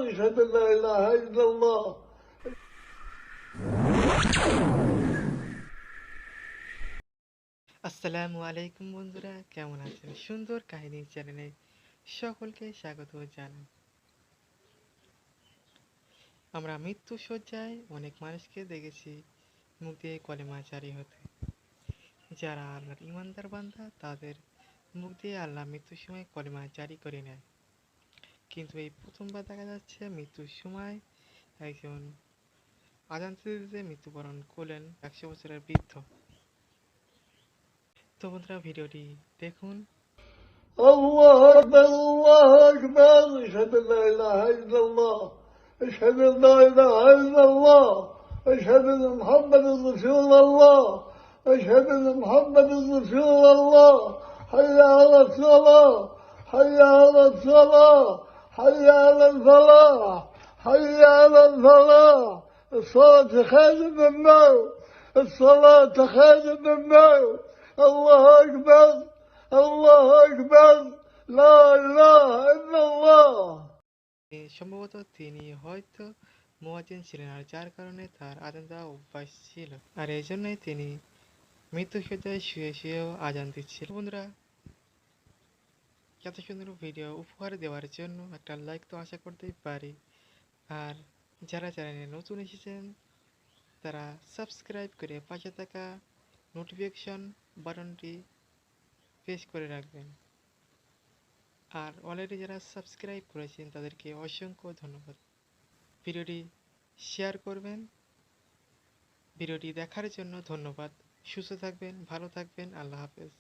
أشهد أن لا إله إلا الله. আসসালামু আলাইকুম বন্ধুরা, কেমন আছেন? সুন্দর কাহিনী চ্যানেলে সকলকে স্বাগত জানাই। আমরা মৃত্যু শয্যায় অনেক মানুষকে দেখেছি মুখ দিয়ে কলেমা জারি হতে। যারা আল্লাহর ইমানদার বান্দা তাদের মুখ দিয়ে আল্লাহ মৃত্যুর সময় কলেমা জারি করে নেয়। কিন্তু এই প্রথমবার দেখা যাচ্ছে মৃত্যুর সময় একজন আজান দিতে মৃত্যুবরণ করলেন 100 বছরের বৃদ্ধ। তো বন্ধুরা, ভিডিওটি দেখুন। الله أكبر الله أكبر أشهد أن لا إله إلا الله أشهد أن لا إله إلا الله أشهد أن محمدا رسول الله أشهد أن محمدا رسول الله حي على الصلاة حي على الصلاة حي على الفلاح حي على الفلاح الصلاة خير من النوم الصلاة خير من النوم الله أكبر الله أكبر لا إله إلا الله. সম্ভবত তিনি হয়তো মুয়াজ্জিন ছিলেন, আর যার কারণে তার আজান দেওয়া অভ্যাস ছিল, আর এই জন্যই তিনি মৃত্যুশয্যায় শুয়ে শুয়েও আজান দিচ্ছিল। বন্ধুরা, এত সুন্দর ভিডিও উপহার দেওয়ার জন্য একটা লাইক তো আশা করতেই পারি। আর যারা চ্যানেলে নতুন এসেছেন তারা সাবস্ক্রাইব করে পাশে থাকা নোটিফিকেশন বাটনটি প্রেস করে রাখবেন। আর অলরেডি যারা সাবস্ক্রাইব করেছেন তাদেরকে অসংখ্য ধন্যবাদ। ভিডিওটি শেয়ার করবেন। ভিডিওটি দেখার জন্য ধন্যবাদ। সুস্থ থাকবেন, ভালো থাকবেন। আল্লাহ হাফেজ।